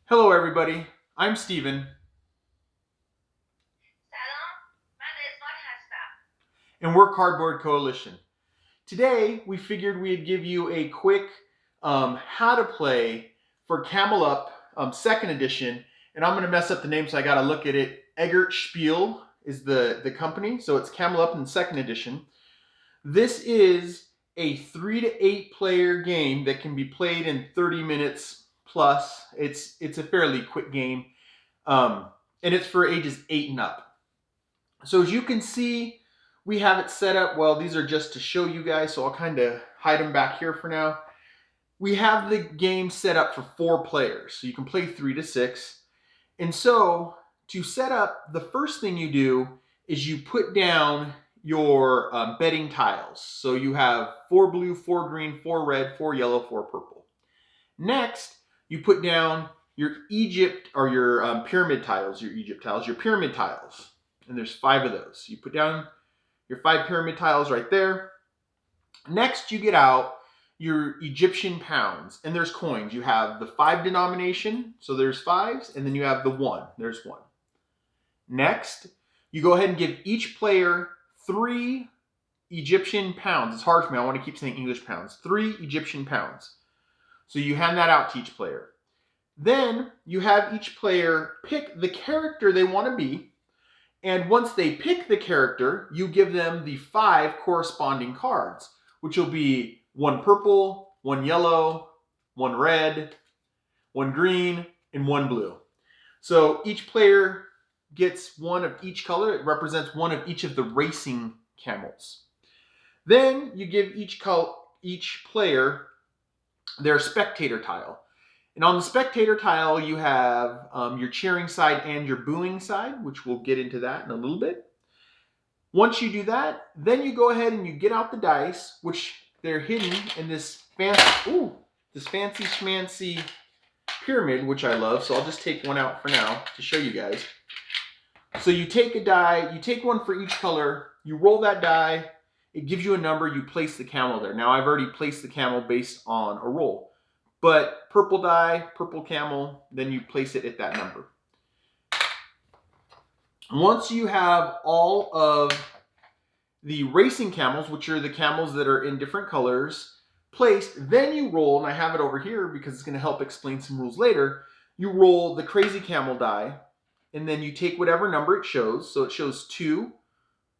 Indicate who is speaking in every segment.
Speaker 1: Hello everybody, I'm Steven,
Speaker 2: سلام من رزوان هستم.
Speaker 1: and we're Cardboard Coalition. Today we figured we'd give you a quick how to play for Camel Up 2nd edition, and I'm going to mess up the name so I got to look at it. Eggbert Spiele is the company, so it's Camel Up in 2nd edition. This is a 3 to 8 player game that can be played in 30 minutes plus. It's a fairly quick game, and it's for ages 8 and up. So as you can see, we have it set up. Well, these are just to show you guys, so I'll kind of hide them back here for now. We have the game set up for 4 players, so you can play 3 to 6. And so to set up, the first thing you do is you put down your betting tiles. So you have 4 blue, 4 green, 4 red, 4 yellow, 4 purple. Next, you put down your Egypt or your pyramid tiles, your Egypt tiles, your pyramid tiles. And there's 5 of those. You put down your 5 pyramid tiles right there. Next, you get out your Egyptian pounds, and there's coins. You have the 5 denomination, so there's 5s, and then you have the 1, there's 1. Next, you go ahead and give each player 3 Egyptian pounds. It's hard for me, I want to keep saying English pounds. 3 Egyptian pounds. So you hand that out to each player. Then you have each player pick the character they want to be. And once they pick the character, you give them the 5 corresponding cards, which will be 1 purple, 1 yellow, 1 red, 1 green, and 1 blue. So each player gets 1 of each color. It represents 1 of each of the racing camels. Then you give each player their spectator tile. And on the spectator tile, you have your cheering side and your booing side, which we'll get into that in a little bit. Once you do that, then you go ahead and you get out the dice, which they're hidden in this fancy schmancy pyramid, which I love. So I'll just take one out for now to show you guys. So you take a die, you take one for each color, you roll that die, it gives you a number, you place the camel there. Now I've already placed the camel based on a roll. But purple die, purple camel, then you place it at that number. Once you have all of the racing camels, which are the camels that are in different colors, placed, then you roll, and I have it over here because it's going to help explain some rules later. You roll the crazy camel die, and then you take whatever number it shows. So it shows 2.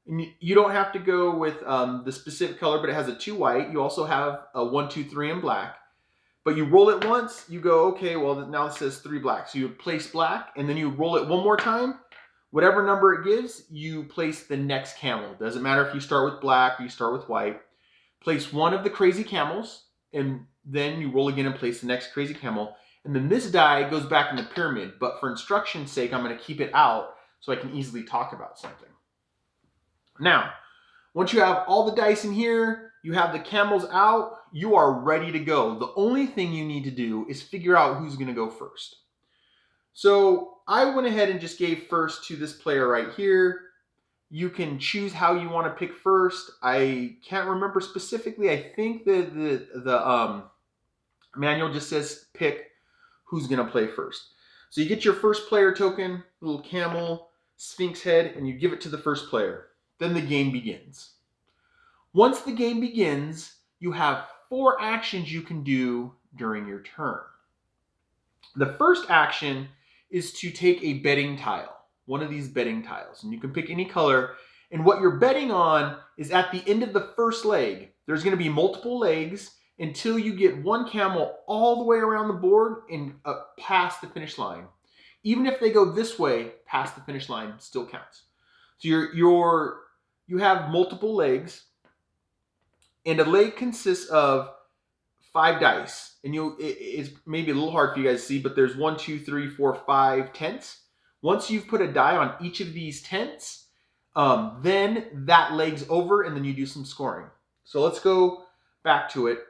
Speaker 1: And you don't have to go with the specific color, but it has a 2 white. You also have a 1, 2, 3 in black. But you roll it once, you go, okay, well, now it says 3 black. So you place black, and then you roll it one more time. Whatever number it gives, you place the next camel. Doesn't matter if you start with black or you start with white. Place 1 of the crazy camels, and then you roll again and place the next crazy camel. And then this die goes back in the pyramid. But for instruction's sake, I'm going to keep it out so I can easily talk about something. Now, once you have all the dice in here, you have the camels out, you are ready to go. The only thing you need to do is figure out who's going to go first. So I went ahead and just gave first to this player right here. You can choose how you want to pick first. I can't remember specifically. I think the manual just says pick who's going to play first. So you get your first player token, little camel, sphinx head, and you give it to the first player. Then the game begins. Once the game begins, you have 4 actions you can do during your turn. The first action is to take a betting tile, one of these betting tiles, and you can pick any color. And what you're betting on is at the end of the first leg. There's going to be multiple legs until you get 1 camel all the way around the board and past the finish line. Even if they go this way, past the finish line still counts. So you have multiple legs. And a leg consists of 5 dice. And it's maybe a little hard for you guys to see, but there's 1, 2, 3, 4, 5 tents. Once you've put a die on each of these tents, then that leg's over, and then you do some scoring. So let's go back to it.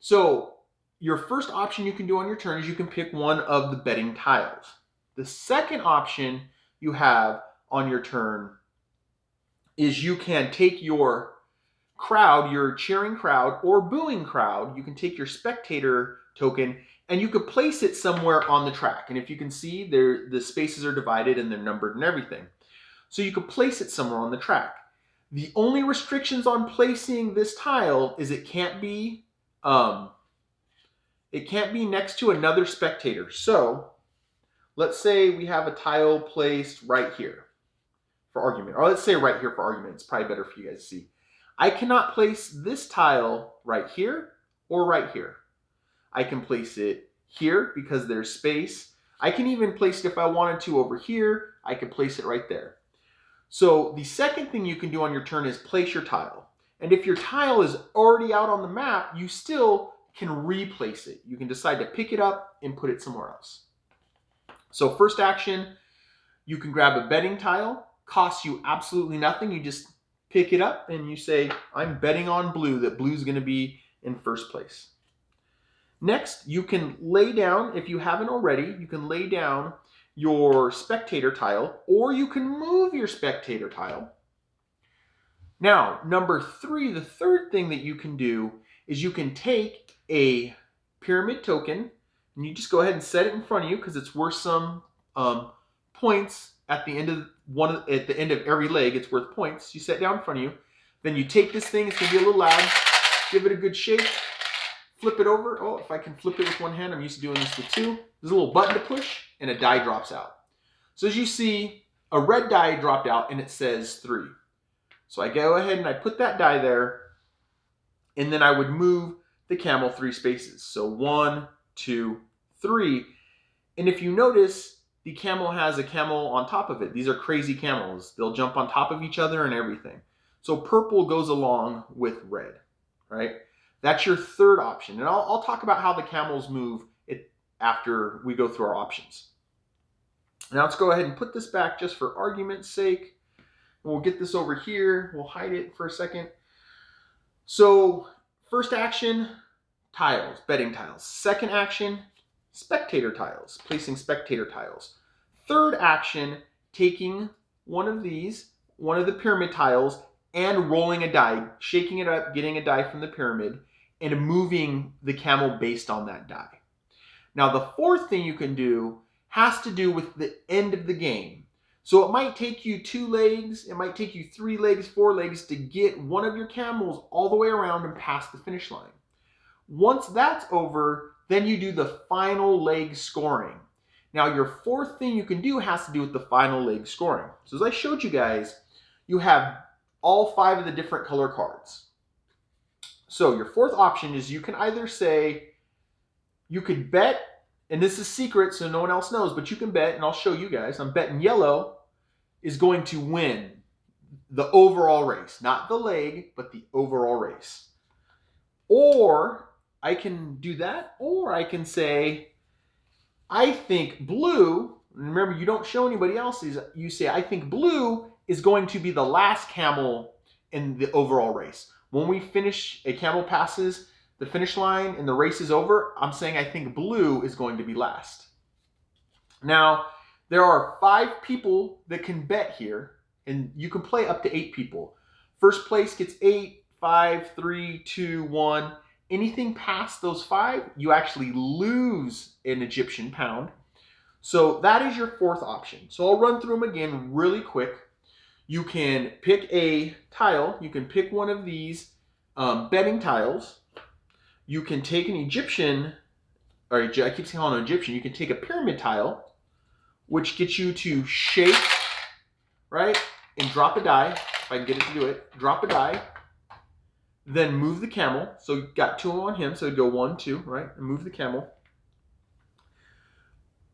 Speaker 1: So your first option you can do on your turn is you can pick one of the betting tiles. The second option you have on your turn is you can take your crowd, your cheering crowd or booing crowd. You can take your spectator token And you could place it somewhere on the track. And if you can see, the spaces are divided and they're numbered and everything. So you could place it somewhere on the track. The only restrictions on placing this tile is it can't be next to another spectator. So let's say we have a tile placed right here for argument, or let's say right here for argument. It's probably better for you guys to see. I cannot place this tile right here or right here. I can place it here because there's space. I can even place it if I wanted to over here. I could place it right there. So the second thing you can do on your turn is place your tile. And if your tile is already out on the map, you still can replace it. You can decide to pick it up and put it somewhere else. So first action, you can grab a betting tile. Costs you absolutely nothing. You just pick it up and you say, I'm betting on blue that blue's going to be in first place. Next, you can lay down, if you haven't already, you can lay down your spectator tile, or you can move your spectator tile. Now, number 3, the third thing that you can do is you can take a pyramid token and you just go ahead and set it in front of you because it's worth some points at the end of every leg. It's worth points. You set it down in front of you. Then you take this thing. It's going to be a little loud. Give it a good shake. Flip it over. Oh, if I can flip it with one hand, I'm used to doing this with 2. There's a little button to push and a die drops out. So as you see, a red die dropped out and it says 3. So I go ahead and I put that die there, and then I would move the camel 3 spaces. So 1, 2, 3. And if you notice, the camel has a camel on top of it. These are crazy camels. They'll jump on top of each other and everything. So purple goes along with red, right? That's your third option. And I'll talk about how the camels move after we go through our options. Now let's go ahead and put this back just for argument's sake. We'll get this over here. We'll hide it for a second. So first action, tiles, betting tiles. Second action, spectator tiles, placing spectator tiles. Third action, taking one of the pyramid tiles and rolling a die, shaking it up, getting a die from the pyramid, and moving the camel based on that die. Now the fourth thing you can do has to do with the end of the game. So it might take you 2 legs, it might take you 3 legs, 4 legs to get one of your camels all the way around and past the finish line. Once that's over, then you do the final leg scoring. Now your fourth thing you can do has to do with the final leg scoring. So as I showed you guys, you have all 5 of the different color cards. So your fourth option is you can either say, you could bet, and this is secret so no one else knows, but you can bet, and I'll show you guys, I'm betting yellow is going to win the overall race. Not the leg, but the overall race. Or I can do that, or I can say, I think blue, remember you don't show anybody else, you say, I think blue is going to be the last camel in the overall race. When we finish, a camel passes the finish line and the race is over, I'm saying I think blue is going to be last. Now, there are 5 people that can bet here, and you can play up to 8 people. First place gets 8, 5, 3, 2, 1. Anything past those 5, you actually lose an Egyptian pound. So that is your fourth option. So I'll run through them again really quick. You can pick a tile. You can pick one of these betting tiles. You can take an Egyptian, or I keep saying an Egyptian, you can take a pyramid tile, which gets you to shake, right, and drop a die. If I can get it to do it, drop a die, then move the camel. So you've got 2 on him, so go 1, 2, right, and move the camel.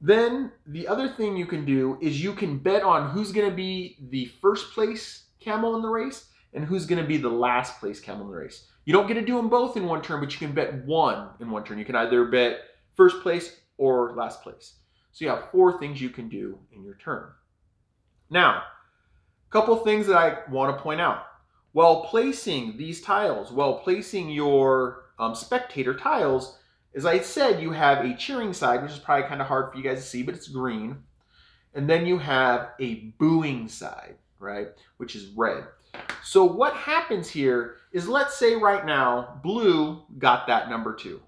Speaker 1: Then the other thing you can do is you can bet on who's going to be the first place camel in the race and who's going to be the last place camel in the race. You don't get to do them both in one turn, but you can bet one in one turn. You can either bet first place or last place. So you have 4 things you can do in your turn. Now, a couple things that I want to point out. While placing these tiles, while placing your spectator tiles, as I said, you have a cheering side, which is probably kind of hard for you guys to see, but it's green. And then you have a booing side, right, which is red. So what happens here is, let's say right now, blue got that number 2.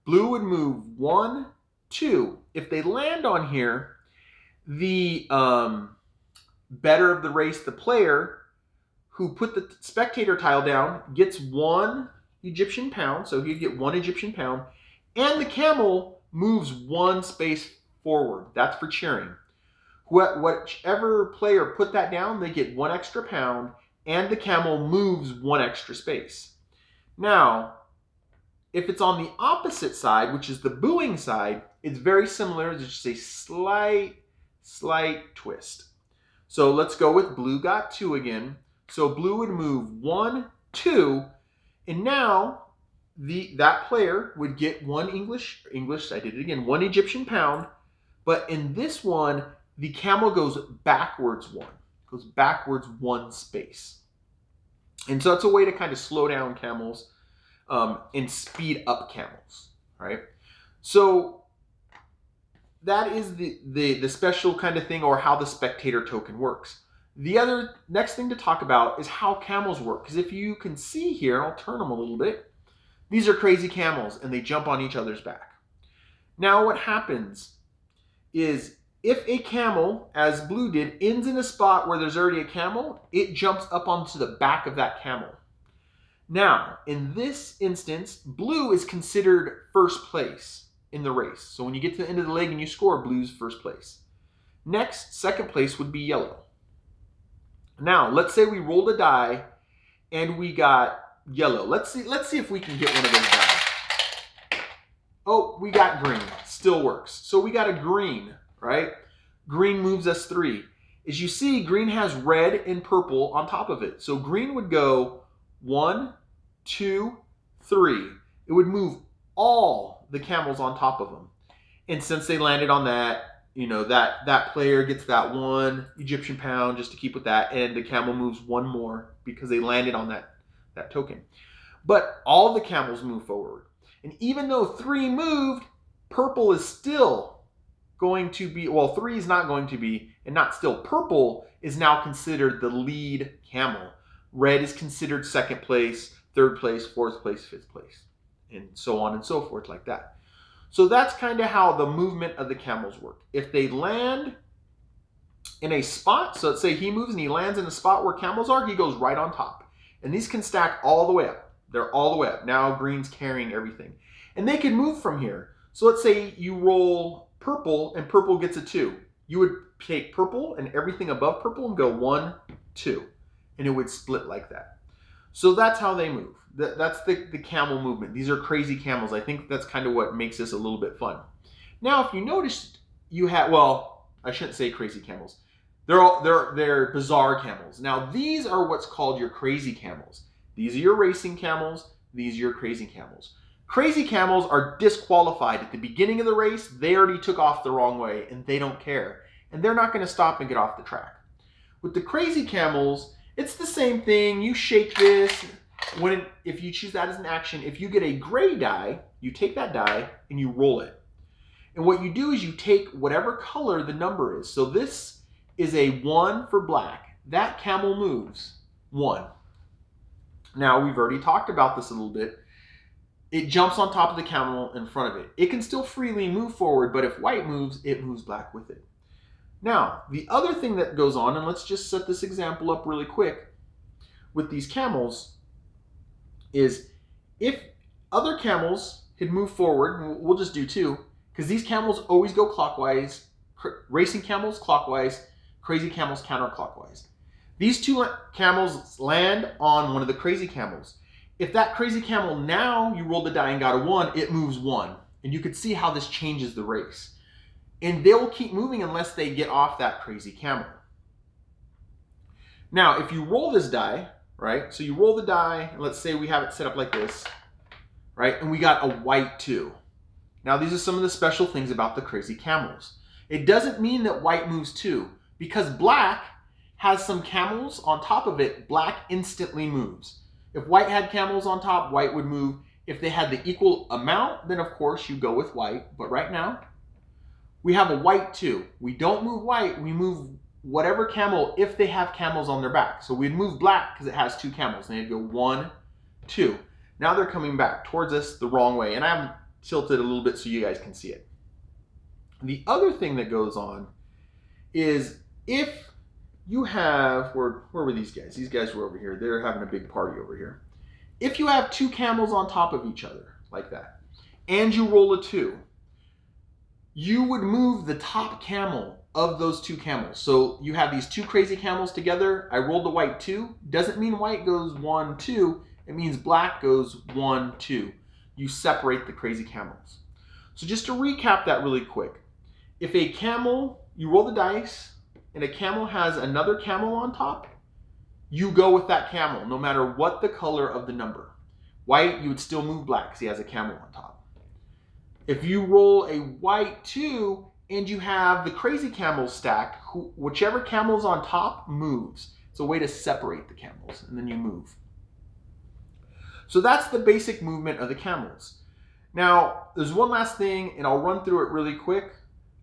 Speaker 1: Blue would move 1, 2. If they land on here, the better of the race, the player who put the spectator tile down, gets 1 Egyptian pound, so he'd get 1 Egyptian pound, and the camel moves 1 space forward. That's for cheering. Whichever player put that down, they get 1 extra pound, and the camel moves 1 extra space. Now, if it's on the opposite side, which is the booing side, it's very similar. It's just a slight twist. So let's go with blue got 2 again. So blue would move 1, 2, and now that player would get 1 I did it again, 1 Egyptian pound, but in this one, the camel goes backwards 1 space. And so it's a way to kind of slow down camels and speed up camels, right? So that is the special kind of thing, or how the spectator token works. The other next thing to talk about is how camels work. Because if you can see here, I'll turn them a little bit. These are crazy camels, and they jump on each other's back. Now what happens is, if a camel, as blue did, ends in a spot where there's already a camel, it jumps up onto the back of that camel. Now, in this instance, blue is considered first place in the race. So when you get to the end of the leg and you score, blue's first place. Next, second place would be yellow. Now, let's say we rolled a die and we got yellow. Let's see if we can get one of those die. Oh, we got green. Still works. So we got a green, right? Green moves us 3. As you see, green has red and purple on top of it. So green would go 1, 2, 3. It would move all the camels on top of them. And since they landed on that, you know, that player gets that 1 Egyptian pound just to keep with that, and the camel moves 1 more because they landed on that token. But all the camels move forward. And even though 3 moved, purple is still going to be, well, 3 is not going to be, and not still. Purple is now considered the lead camel. Red is considered second place, third place, fourth place, fifth place, and so on and so forth like that. So that's kind of how the movement of the camels work. If they land in a spot, so let's say he moves and he lands in a spot where camels are, he goes right on top. And these can stack all the way up. They're all the way up. Now green's carrying everything. And they can move from here. So let's say you roll purple and purple gets a 2. You would take purple and everything above purple and go 1, 2. And it would split like that. So that's how they move. That's the camel movement. These are crazy camels. I think that's kind of what makes this a little bit fun. Now, if you noticed, you had, well, I shouldn't say crazy camels. They're bizarre camels. Now, these are what's called your crazy camels. These are your racing camels. These are your crazy camels. Crazy camels are disqualified at the beginning of the race. They already took off the wrong way, and they don't care. And they're not going to stop and get off the track. With the crazy camels, it's the same thing. You shake this. If you choose that as an action, if you get a gray die, you take that die and you roll it. And what you do is you take whatever color the number is. So this is a 1 for black. That camel moves 1. Now, we've already talked about this a little bit. It jumps on top of the camel in front of it. It can still freely move forward, but if white moves, it moves black with it. Now, the other thing that goes on, and let's just set this example up really quick with these camels, is if other camels had moved forward, we'll just do 2, because these camels always go clockwise, racing camels clockwise, crazy camels counterclockwise. These 2 camels land on one of the crazy camels. If that crazy camel, now you rolled the die and got a 1, it moves 1. And you could see how this changes the race. And they'll keep moving unless they get off that crazy camel. Now, if you roll this die, right? So you roll the die, and let's say we have it set up like this, right? And we got a white 2. Now, these are some of the special things about the crazy camels. It doesn't mean that white moves 2, because black has some camels on top of it, black instantly moves. If white had camels on top, white would move. If they had the equal amount, then of course you go with white. But right now, we have a white 2. We don't move white, we move whatever camel if they have camels on their back. So we'd move black because it has 2 camels. And they'd go 1, 2. Now they're coming back towards us the wrong way. And I'm tilt it a little bit so you guys can see it. The other thing that goes on is if you have, where were these guys? These guys were over here. They're having a big party over here. If you have two camels on top of each other, like that, and you roll a 2, you would move the top camel of those two camels. So you have these two crazy camels together. I rolled the white 2. Doesn't mean white goes 1, 2. It means black goes 1, 2. You separate the crazy camels. So just to recap that really quick. If a camel, you roll the dice, and a camel has another camel on top, you go with that camel, no matter what the color of the number. White, you would still move black because he has a camel on top. If you roll a white 2 and you have the crazy camels stacked, whichever camel's on top moves. It's a way to separate the camels, and then you move. So that's the basic movement of the camels. Now, there's one last thing, and I'll run through it really quick.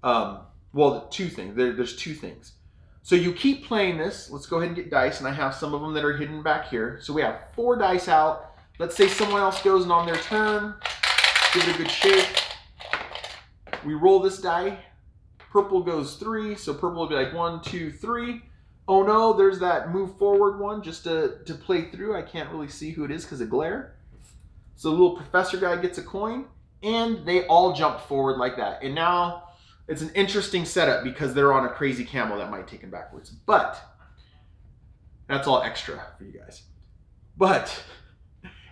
Speaker 1: Well, two things. There's two things. So you keep playing this. Let's go ahead and get dice, and I have some of them that are hidden back here. So we have 4 dice out. Let's say someone else goes, and on their turn, give it a good shake. We roll this die. Purple goes 3, so purple will be like 1, 2, 3. Oh no, there's that move forward one just to play through. I can't really see who it is because of glare. So the little professor guy gets a coin, and they all jump forward like that. And now it's an interesting setup because they're on a crazy camel that might take them backwards. But that's all extra for you guys. But,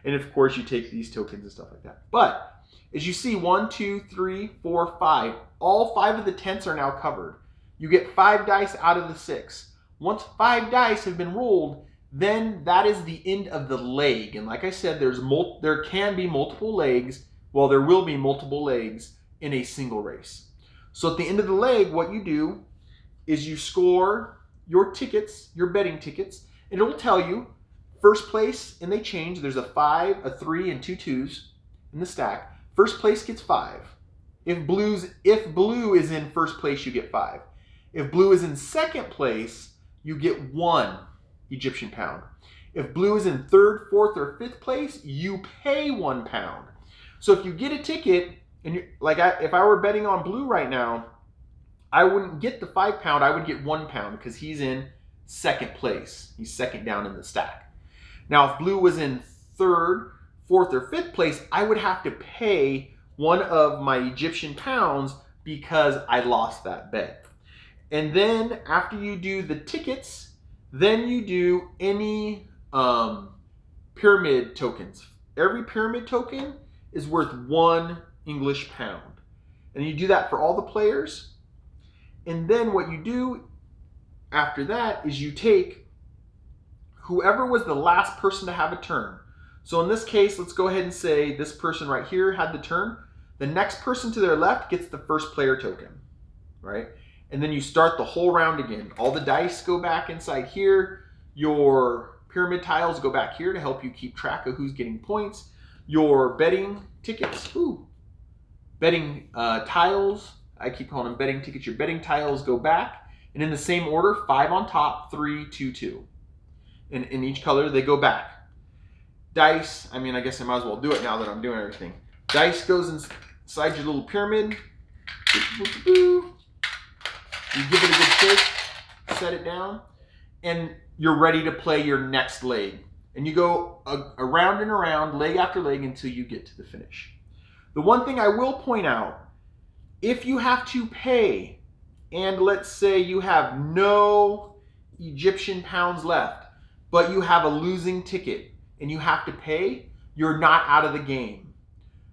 Speaker 1: and of course you take these tokens and stuff like that. But as you see, 1, 2, 3, 4, 5. All 5 of the tents are now covered. You get 5 dice out of the 6. Once 5 dice have been rolled, then that is the end of the leg. And like I said, there can be multiple legs. Well, there will be multiple legs in a single race. So at the end of the leg, what you do is you score your tickets, your betting tickets, and it will tell you first place, and they change. There's a 5, a 3, and 2 2s in the stack. First place gets 5. If blue is in first place, you get 5. If blue is in second place, you get 1 Egyptian pound. If blue is in 3rd, 4th, or 5th place, you pay 1 pound. So if you get a ticket, and if I were betting on blue right now, I wouldn't get the 5 pound, I would get 1 pound because he's in second place. He's second down in the stack. Now, if blue was in 3rd, 4th, or 5th place, I would have to pay 1 of my Egyptian pounds because I lost that bet. And then after you do the tickets, then you do any pyramid tokens. Every pyramid token is worth 1 English pound. And you do that for all the players. And then what you do after that is you take whoever was the last person to have a turn. So in this case, let's go ahead and say this person right here had the turn. The next person to their left gets the first player token, right? And then you start the whole round again. All the dice go back inside here. Your pyramid tiles go back here to help you keep track of who's getting points. Your betting tickets, betting tiles, I keep calling them betting tickets. Your betting tiles go back. And in the same order, 5 on top, 3, 2, 2. In each color, they go back. Dice, I mean, I guess I might as well do it now that I'm doing everything. Dice goes inside your little pyramid. You give it a good shake, set it down, and you're ready to play your next leg. And you go around and around, leg after leg, until you get to the finish. The one thing I will point out, if you have to pay, and let's say you have no Egyptian pounds left, but you have a losing ticket, and you have to pay, you're not out of the game.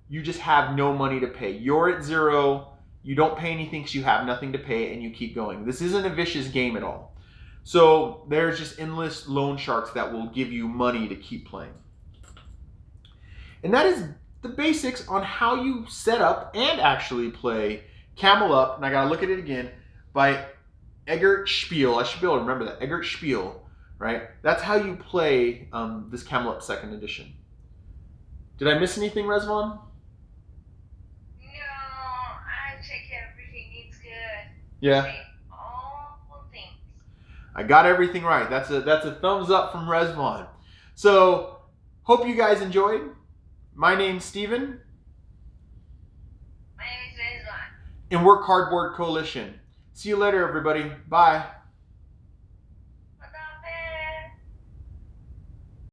Speaker 1: You just have no money to pay. You're at 0. You don't pay anything because you have nothing to pay, and you keep going. This isn't a vicious game at all. So there's just endless loan sharks that will give you money to keep playing. And that is the basics on how you set up and actually play Camel Up, and I gotta look at it again, by Eggbert Spiele. I should be able to remember that. Eggbert Spiele, right? That's how you play this Camel Up 2nd edition. Did I miss anything, Rezvan? Yeah.
Speaker 2: All things.
Speaker 1: I got everything right. That's a thumbs up from Rezvan. So, hope you guys enjoyed. My name's Steven. and Work Cardboard Coalition. See you later, everybody. Bye.